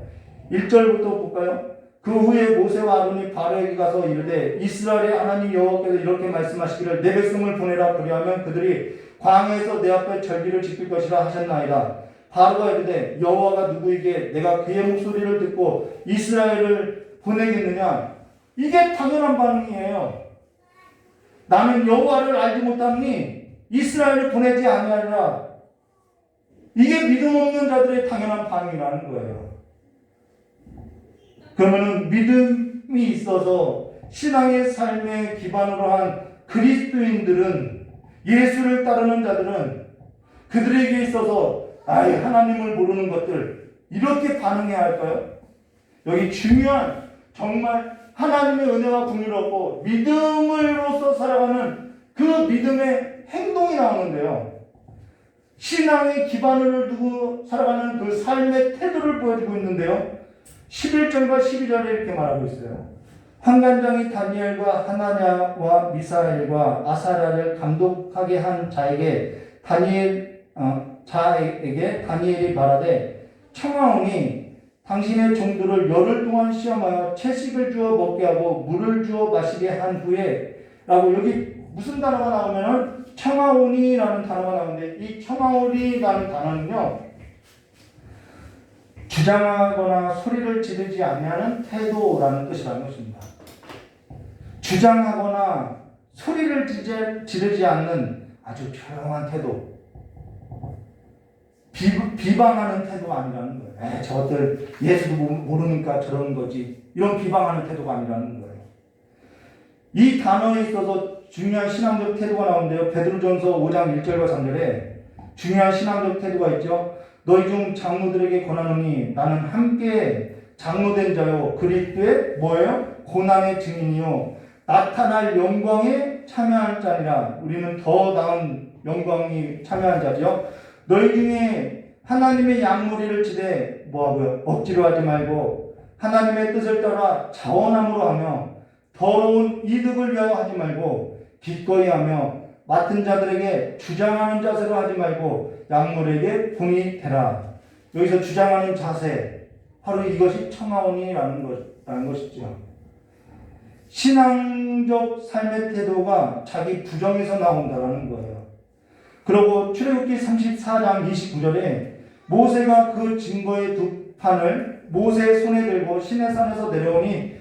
1절부터 볼까요? 그 후에 모세와 아론이 바로에게 가서 이르되 이스라엘의 하나님 여호와께서 이렇게 말씀하시기를 내 백성을 보내라. 그리하면 그들이 광야에서 내 앞에 절기를 지킬 것이라 하셨나이다. 바로가 이르되 여호와가 누구에게 내가 그의 목소리를 듣고 이스라엘을 보내겠느냐? 이게 당연한 반응이에요. 나는 여호와를 알지 못함니 이스라엘을 보내지 아니하리라. 이게 믿음 없는 자들의 당연한 반응이라는 거예요. 그러면은 믿음이 있어서 신앙의 삶의 기반으로 한 그리스도인들은, 예수를 따르는 자들은 그들에게 있어서 하나님을 모르는 것들, 이렇게 반응해야 할까요? 여기 중요한, 정말 하나님의 은혜와 긍휼을 얻고 믿음으로서 살아가는 그 믿음의 행동이 나오는데요. 신앙의 기반을 두고 살아가는 그 삶의 태도를 보여주고 있는데요. 11절과 12절에 이렇게 말하고 있어요. 환관장이 다니엘과 하나냐와 미사엘과 아사랴를 감독하게 한 자에게 다니엘이 말하되 청하오니 당신의 종들을 열흘 동안 시험하여 채식을 주어 먹게 하고 물을 주어 마시게 한 후에 라고, 여기 무슨 단어가 나오면은 청하오니라는 단어가 나오는데, 이 청하오니라는 단어는요, 주장하거나 소리를 지르지 아니하는 태도라는 뜻이라는 것입니다. 주장하거나 소리를 지르지 않는 아주 조용한 태도, 비방하는 태도가 아니라는 거예요. 저것들 예수도 모르니까 저런 거지, 이런 비방하는 태도가 아니라는 거예요. 이 단어에 있어서 중요한 신앙적 태도가 나오는데요. 베드로전서 5장 1절과 3절에 중요한 신앙적 태도가 있죠. 너희 중 장로들에게 권하노니 나는 함께 장로된 자요 그리스도의 뭐예요? 고난의 증인이요 나타날 영광에 참여할 자니라. 우리는 더 나은 영광이 참여한 자죠. 너희 중에 하나님의 양머리를 치되 뭐하고요? 억지로 하지 말고 하나님의 뜻을 따라 자원함으로 하며 더러운 이득을 위하여 하지 말고 기꺼이 하며 맡은 자들에게 주장하는 자세로 하지 말고 양물에게 본이 되라. 여기서 주장하는 자세, 바로 이것이 청하오니라는 것이죠. 신앙적 삶의 태도가 자기 부정에서 나온다는 거예요. 그리고 출애굽기 34장 29절에 모세가 그 증거의 두 판을 모세의 손에 들고 시내산에서 내려오니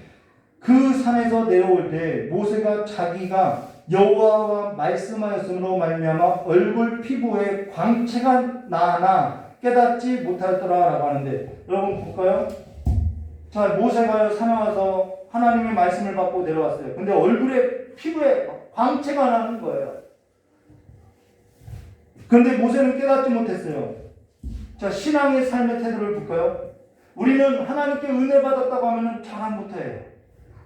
그 산에서 내려올 때 모세가 자기가 여호와와 말씀하였으므로 말미암아 얼굴 피부에 광채가 나나 깨닫지 못하였더라라고 하는데, 여러분 볼까요? 자, 모세가 산에 와서 하나님의 말씀을 받고 내려왔어요. 근데 얼굴에 피부에 광채가 나는 거예요. 그런데 모세는 깨닫지 못했어요. 자, 신앙의 삶의 태도를 볼까요? 우리는 하나님께 은혜 받았다고 하면 자랑 못해요.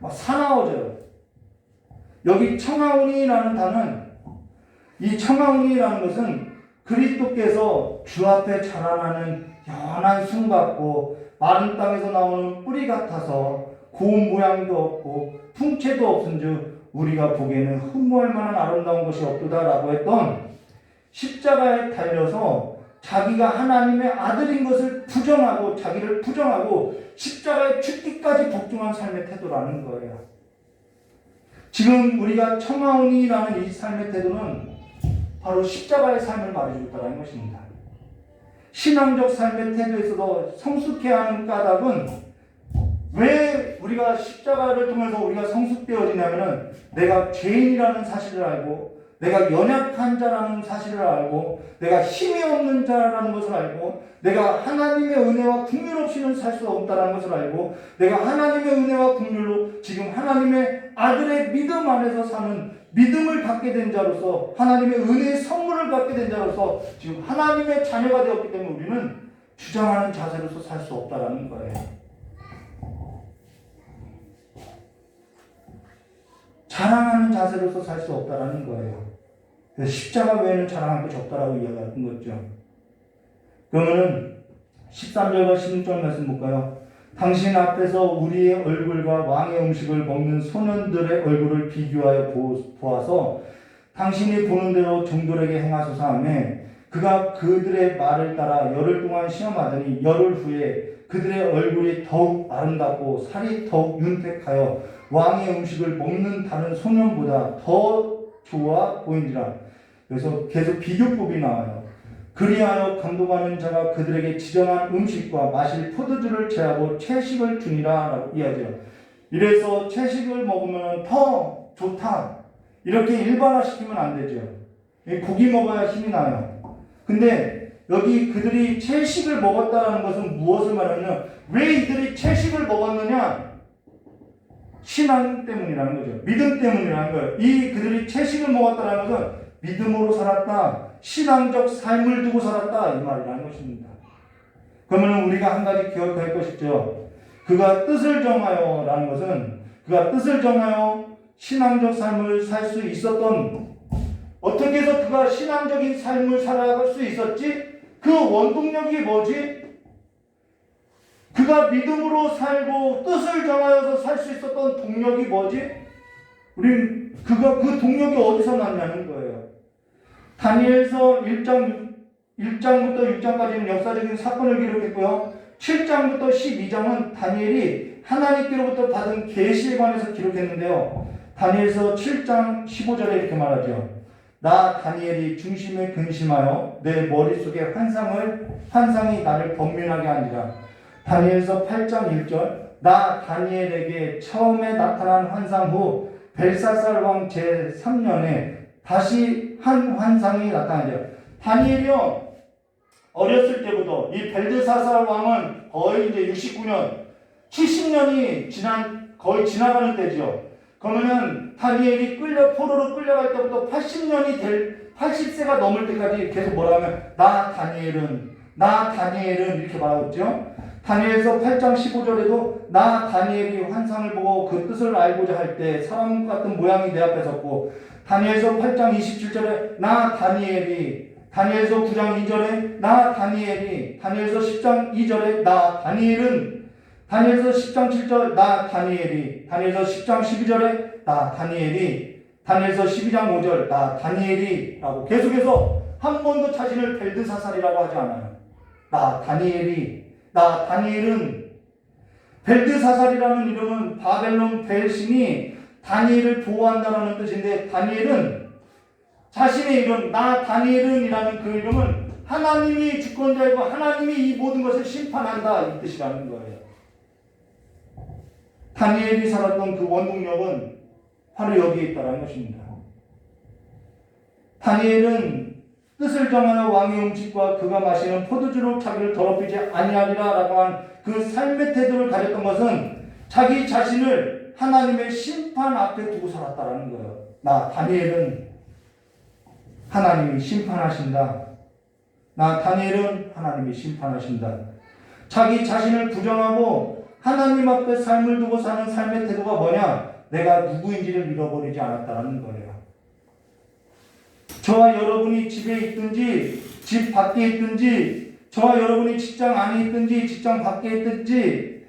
막 사나워져요. 여기 청하오니라는 단어는, 이 청하오니라는 것은 그리스도께서 주 앞에 자라나는 연한 순 같고 마른 땅에서 나오는 뿌리 같아서 고운 모양도 없고 풍채도 없은즉 우리가 보기에는 흠모할 만한 아름다운 것이 없도다라고 했던, 십자가에 달려서 자기가 하나님의 아들인 것을 부정하고 자기를 부정하고 십자가에 죽기까지 복종한 삶의 태도라는 거예요. 지금 우리가 청하오니라는 이 삶의 태도는 바로 십자가의 삶을 말해주고 있다는 것입니다. 신앙적 삶의 태도에서도 성숙해야 하는 까닭은, 왜 우리가 십자가를 통해서 우리가 성숙되어지냐면은 내가 죄인이라는 사실을 알고, 내가 연약한 자라는 사실을 알고, 내가 힘이 없는 자라는 것을 알고, 내가 하나님의 은혜와 긍휼 없이는 살 수 없다는 것을 알고, 내가 하나님의 은혜와 긍휼로 지금 하나님의 아들의 믿음 안에서 사는 믿음을 갖게 된 자로서, 하나님의 은혜의 선물을 갖게 된 자로서 지금 하나님의 자녀가 되었기 때문에 우리는 주장하는 자세로서 살 수 없다는 거예요. 자랑하는 자세로서 살 수 없다는 거예요. 그래서 십자가 외에는 자랑할 것이 없다라고 이야기하는 거죠. 그러면은 13절과 16절 말씀 볼까요? 당신 앞에서 우리의 얼굴과 왕의 음식을 먹는 소년들의 얼굴을 비교하여 보아서 당신이 보는 대로 종들에게 행하소서 하며 그가 그들의 말을 따라 열흘 동안 시험하더니 열흘 후에 그들의 얼굴이 더욱 아름답고 살이 더욱 윤택하여 왕의 음식을 먹는 다른 소년보다 더 좋아 보인지라. 그래서 계속 비교법이 나와요. 그리하여 감독하는 자가 그들에게 지정한 음식과 마실 포도주를 제하고 채식을 주니라 라고 이야기해요. 이래서 채식을 먹으면 더 좋다 이렇게 일반화시키면 안 되죠. 고기 먹어야 힘이 나요. 근데 여기 그들이 채식을 먹었다는 것은 무엇을 말하냐면 왜 이들이 채식을 먹었느냐? 신앙 때문이라는 거죠. 믿음 때문이라는 거예요. 이 그들이 채식을 먹었다는 것은 믿음으로 살았다, 신앙적 삶을 두고 살았다 이 말이라는 것입니다. 그러면 우리가 한 가지 기억할 것이죠. 그가 뜻을 정하여 라는 것은 그가 뜻을 정하여 신앙적 삶을 살 수 있었던, 어떻게 해서 그가 신앙적인 삶을 살아갈 수 있었지? 그 원동력이 뭐지? 그가 믿음으로 살고 뜻을 정하여서 살 수 있었던 동력이 뭐지? 우린 그가 그 동력이 어디서 났냐는 거예요. 다니엘서 1장부터 6장까지는 역사적인 사건을 기록했고요. 7장부터 12장은 다니엘이 하나님께로부터 받은 계시에 관해서 기록했는데요. 다니엘서 7장 15절에 이렇게 말하죠. 나 다니엘이 중심에 근심하여 내 머릿속에 환상이 나를 번민하게 하니라. 다니엘서 8장 1절 나 다니엘에게 처음에 나타난 환상 후 벨사살 왕 제3년에 다시 한 환상이 나타나죠. 다니엘이요 어렸을 때부터 이 벨드사살 왕은 거의 이제 69년 70년이 거의 지나가는 때죠. 그러면은 다니엘이 포로로 끌려갈 때부터 80세가 넘을 때까지 계속 뭐라 하면 나 다니엘은 이렇게 말하고 있죠. 다니엘서 8장 15절에도 나 다니엘이 환상을 보고 그 뜻을 알고자 할 때 사람 같은 모양이 내 앞에 섰고, 다니엘서 8장 27절에 나 다니엘이, 다니엘서 9장 2절에 나 다니엘이, 다니엘서 10장 2절에 나 다니엘은, 다니엘서 10장 7절 나 다니엘이, 다니엘서 10장 12절에 나 다니엘이, 다니엘서 12장 5절 나 다니엘이 라고 계속해서 한 번도 자신을 벨드사살이라고 하지 않아요. 나 다니엘은, 벨드사살이라는 이름은 바벨론 벨신이 다니엘을 보호한다는 뜻인데, 다니엘은 자신의 이름 나 다니엘은이라는 그 이름은 하나님이 주권자이고 하나님이 이 모든 것을 심판한다 이 뜻이라는 거예요. 다니엘이 살았던 그 원동력은 바로 여기에 있다는 것입니다. 다니엘은 뜻을 정하여 왕의 음식과 그가 마시는 포도주로 자기를 더럽히지 아니하리라 라고 한 그 삶의 태도를 가졌던 것은 자기 자신을 하나님의 심판 앞에 두고 살았다는 거예요. 나 다니엘은 하나님이 심판하신다. 나 다니엘은 하나님이 심판하신다. 자기 자신을 부정하고 하나님 앞에 삶을 두고 사는 삶의 태도가 뭐냐? 내가 누구인지를 잃어버리지 않았다는 거예요. 저와 여러분이 집에 있든지 집 밖에 있든지, 저와 여러분이 직장 안에 있든지 직장 밖에 있든지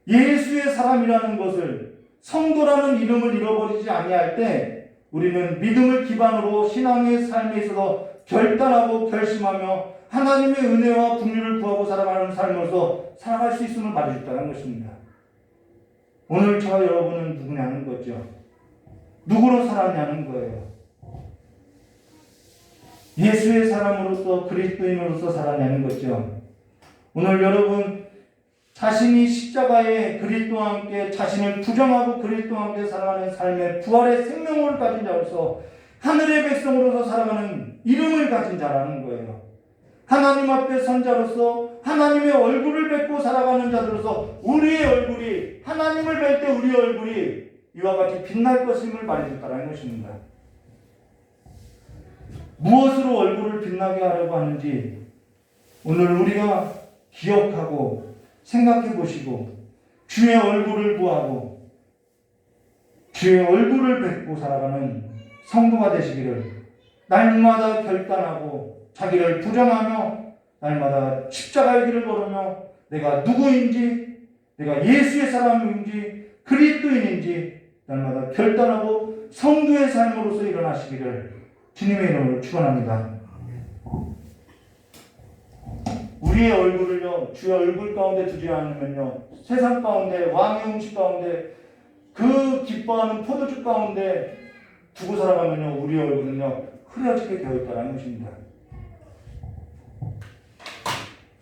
예수의 사람이라는 것을, 성도라는 이름을 잃어버리지 아니할 때 우리는 믿음을 기반으로 신앙의 삶에 있어서 결단하고 결심하며 하나님의 은혜와 긍휼을 구하고 살아가는 삶으로서 살아갈 수 있음을 말해줬다는 것입니다. 오늘 저와 여러분은 누구냐는 거죠. 누구로 살았냐는 거예요. 예수의 사람으로서, 그리스도인으로서 살아내는 거죠. 오늘 여러분 자신이 십자가에 그리스도와 함께 자신을 부정하고 그리스도와 함께 살아가는 삶의 부활의 생명을 가진 자로서, 하늘의 백성으로서 살아가는 이름을 가진 자라는 거예요. 하나님 앞에 선 자로서 하나님의 얼굴을 뵙고 살아가는 자들로서 우리의 얼굴이, 하나님을 뵐 때 우리의 얼굴이 이와 같이 빛날 것임을 말해줬다는 것입니다. 무엇으로 얼굴을 빛나게 하려고 하는지 오늘 우리가 기억하고 생각해 보시고 주의 얼굴을 구하고 주의 얼굴을 뵙고 살아가는 성도가 되시기를 날마다 결단하고 자기를 부정하며 날마다 십자가의 길을 걸으며 내가 누구인지, 내가 예수의 사람인지 그리스도인인지 날마다 결단하고 성도의 삶으로서 일어나시기를 주님의 이름으로 축원합니다. 우리의 얼굴을요 주의 얼굴 가운데 두지 않으면요 세상 가운데 왕의 음식 가운데 그 기뻐하는 포도주 가운데 두고 살아가면요 우리의 얼굴은요 흐려지게 되어 있다는 것입니다.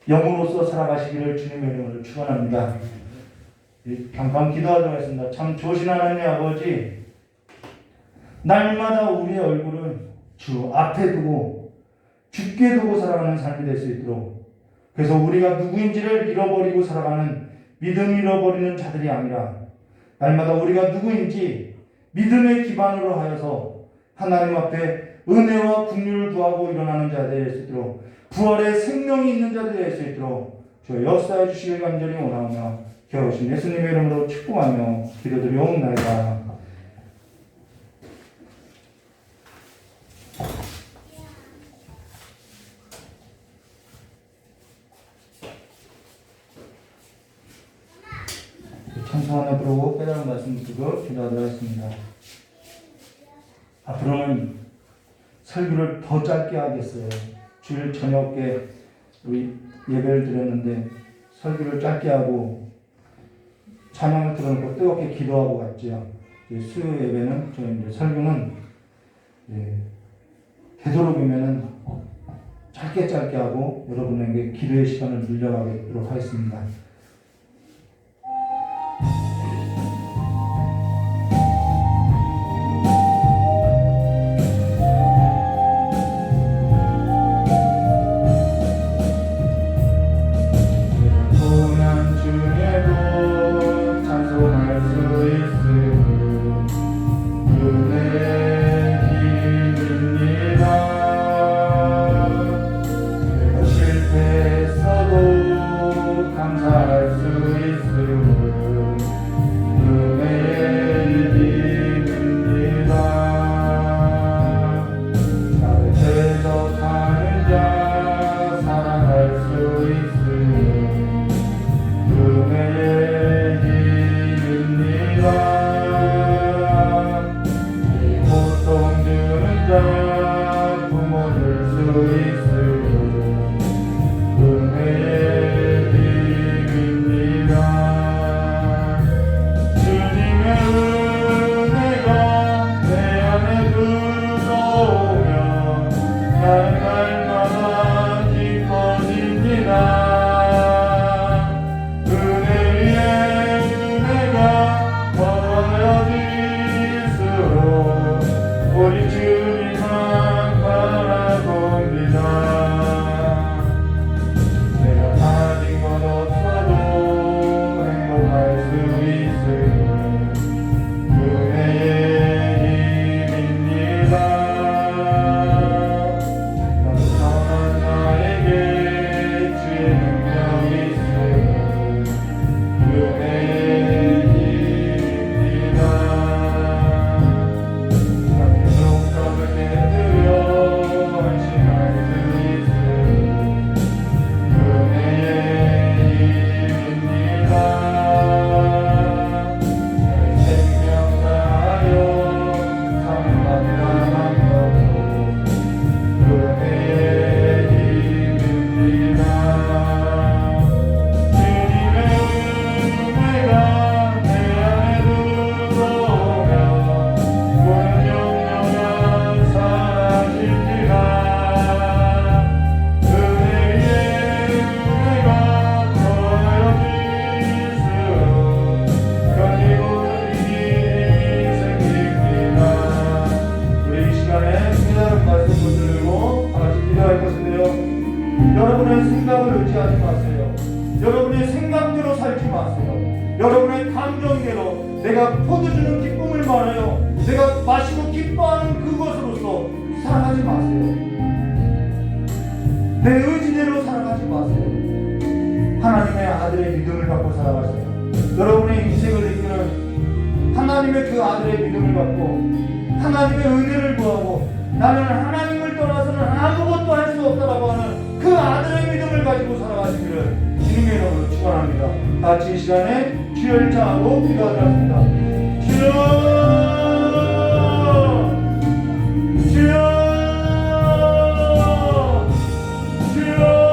영으로서 살아가시기를 주님의 이름으로 축원합니다. 잠깐 기도하도록 하겠습니다. 참 좋으신 하나님 아버지, 날마다 우리의 얼굴을 주 앞에 두고 주께 두고 살아가는 삶이 될 수 있도록, 그래서 우리가 누구인지를 잃어버리고 살아가는 믿음 잃어버리는 자들이 아니라 날마다 우리가 누구인지 믿음의 기반으로 하여서 하나님 앞에 은혜와 긍휼을 구하고 일어나는 자들이 될 수 있도록, 부활의 생명이 있는 자들이 될 수 있도록 주여 역사해 주시길 간절히 원하오며 겨우신 예수님의 이름으로 축복하며 기도드리옵나이다. 찬송 하나 부르고 깨달은 말씀 듣고 기도하도록 하겠습니다. 앞으로는 설교를 더 짧게 하겠어요. 주일 저녁에 우리 예배를 드렸는데 설교를 짧게 하고 찬양을 들어놓고 뜨겁게 기도하고 갔죠. 수요 예배는 저희 이제 설교는 되도록이면은 짧게 하고 여러분에게 기도의 시간을 늘려가도록 하겠습니다. 여러분의 생각을 의지하지 마세요. 여러분의 생각대로 살지 마세요. 여러분의 감정대로 내가 포도주는 기쁨을 말하여 내가 마시고 기뻐하는 그것으로서 살아가지 마세요. 내 의지대로 살아가지 마세요. 하나님의 아들의 믿음을 갖고 살아가세요. 여러분의 인생을 이끄는 하나님의 그 아들의 믿음을 갖고 하나님의 은혜를 구하고 나는 하나님을 떠나서는 아무것도 할 수 없다라고 하는 그 아들의 믿음을 가지고 살아가시기를 주님의 이름으로 축원합니다. 같이 이 시간에 주여를 향하고 기도하겠습니다. 주여, 주여, 주여.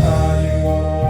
하나님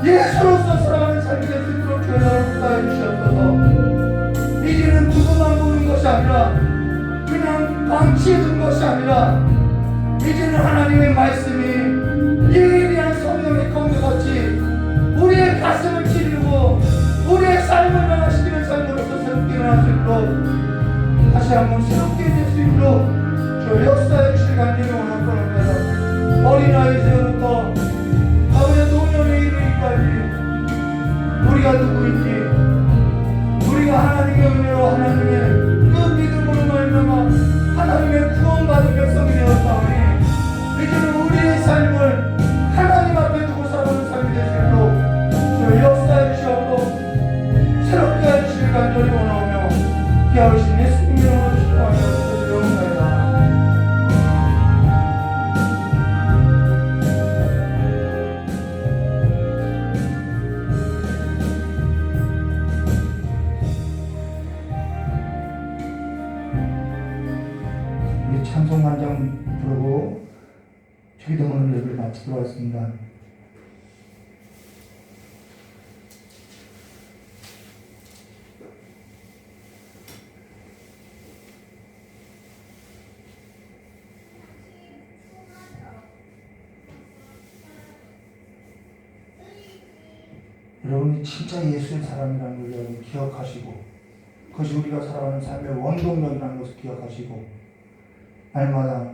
예수로서 살아가는 삶이 될 수 있도록 주여 역사해 주시옵소서. 이제는 누구만 보는 것이 아니라 그냥 방치해 둔 것이 아니라 이제는 하나님의 말씀이 예리한 성령의 검도같이 우리의 가슴을 찌르고 우리의 삶을 변화시키는 삶으로서 새롭게 일어날 수 있도록 다시 한번 새롭게 될 수 있도록 저 역사해 주실 간절히 원합니다. 어린아이에서부터 아버지 노년에 이르기까지 우리가 누구인지 우리가 하나님의 은혜로 하나님의 그 믿음으로 말미암아 하나님의 구원받은 백성이 되었사오니 이제는 우리의 삶을 하나님 앞에 두고 살아가는 삶이 될 수 있도록 저 역사해 주시옵고 새롭게 해주실 간절히 원하오며 기하신 예수님 이름으로 축복하며 기도드리옵나이다. 우리 찬송 한 장 부르고 주기도문을 예배를 마치도록 하겠습니다. 여러분이 진짜 예수의 사람이라는 걸 여러분 기억하시고 그것이 우리가 살아가는 삶의 원동력이라는 것을 기억하시고 날마다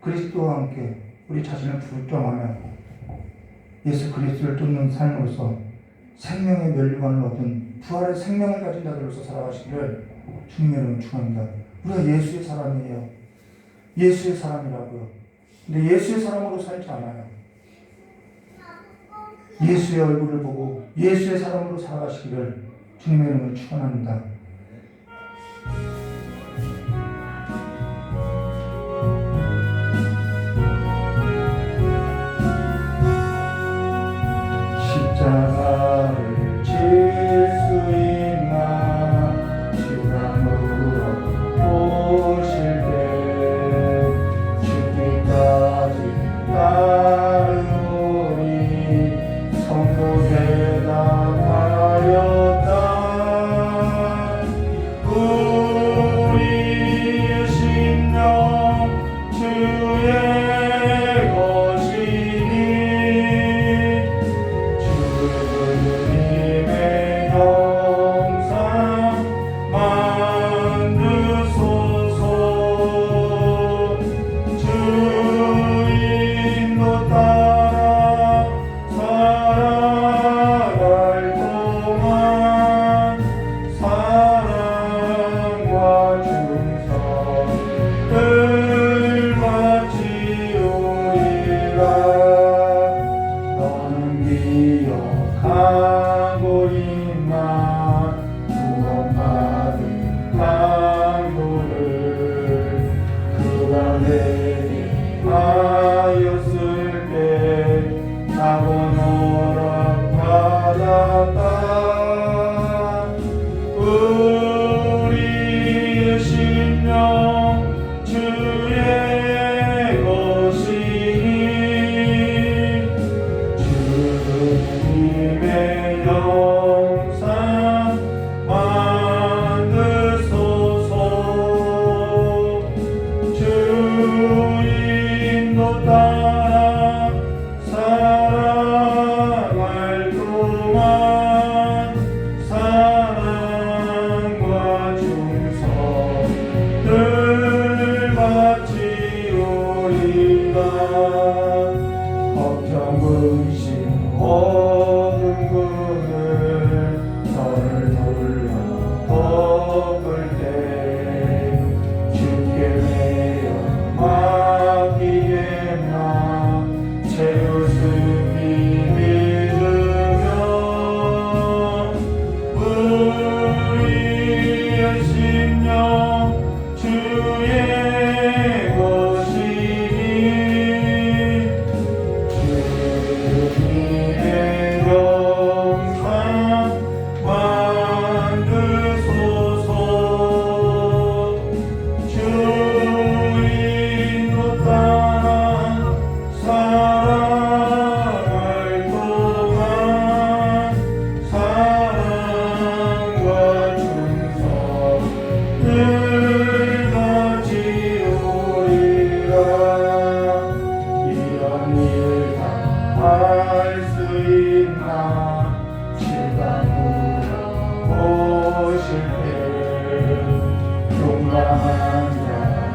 그리스도와 함께 우리 자신을 불정하며 예수 그리스도를 쫓는 삶으로서 생명의 면류관을 얻은 부활의 생명을 가진 자들로서 살아가시기를 주님의 이름으로 축원합니다. 우리가 예수의 사람이에요. 예수의 사람이라고요. 근데 예수의 사람으로 살지 않아요. 예수의 얼굴을 보고 예수의 사람으로 살아가시기를 주님의 이름으로 축원합니다. 십자가를 질 수 있나 주가 물어보실 때 죽기까지 따르오니 성도 대답하였다.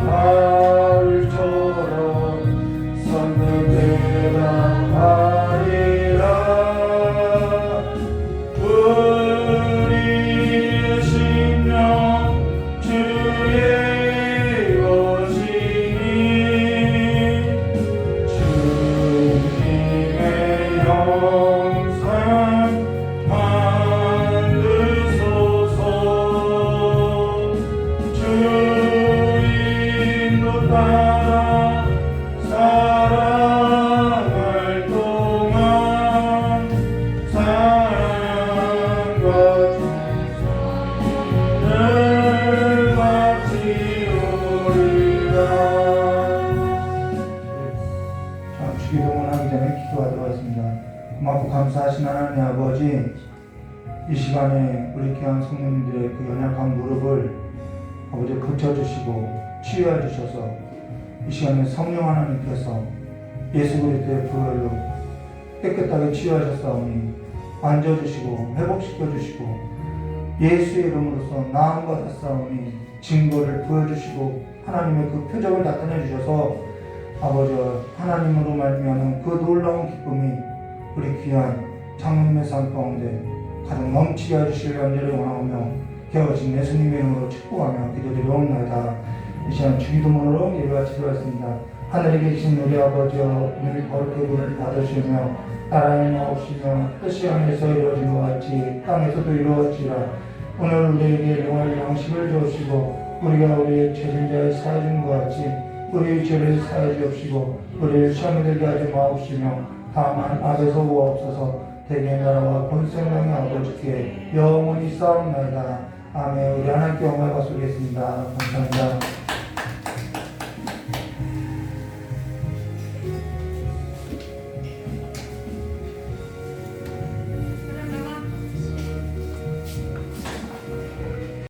가을처럼 선긋대라 하리라. 우리의 심령 주의 것이니 주님의 영상 만드소서. 주인도 따라 살아갈 동안 사랑과 정성을 바치오리라. 자, 주기도문하기 전에 기도하도록 하겠습니다. 고맙고 감사하신 하나님 아버지, 이 시간에 우리 귀한 성도님들의 그 연약한 무릎을 아버지 고쳐주시고 치유해 주셔서 이 시간에 성령 하나님께서 예수 그리스도의 보혈로 깨끗하게 치유하셨사오니 만져주시고 회복시켜주시고 예수의 이름으로서 나음 받았사오니 증거를 보여주시고 하나님의 그 표적을 나타내 주셔서 아버지 하나님으로 말미암은 그 놀라운 기쁨이 우리 귀한 장로님의 삶 가운데 가득 넘치게 해주실 간절히 원하오며 깨어진 예수님의 이름으로 축복하며 기도드리옵나이다. 이 시간 주기도문으로 예배가 치러졌습니다. 하늘에 계신 우리 아버지여, 이름이 거룩하게 받으시며 나라의 마옵시며 뜻이 하늘에서 이루어진 것 같이 땅에서도 이루어지라. 오늘 우리에게 영원한 양식을 주시고 우리가 우리의 죄진자의 사해준 것 같이 우리의 죄를 사해 주옵시고 우리를 시험에 들게 하지 마옵시며 다만 악에서 구하옵소서. 대개 나라와 권세명의 아버지께 영원히 싸움나이다. 아멘. 우리 하나님께 영광을 받소겠습니다. 감사합니다.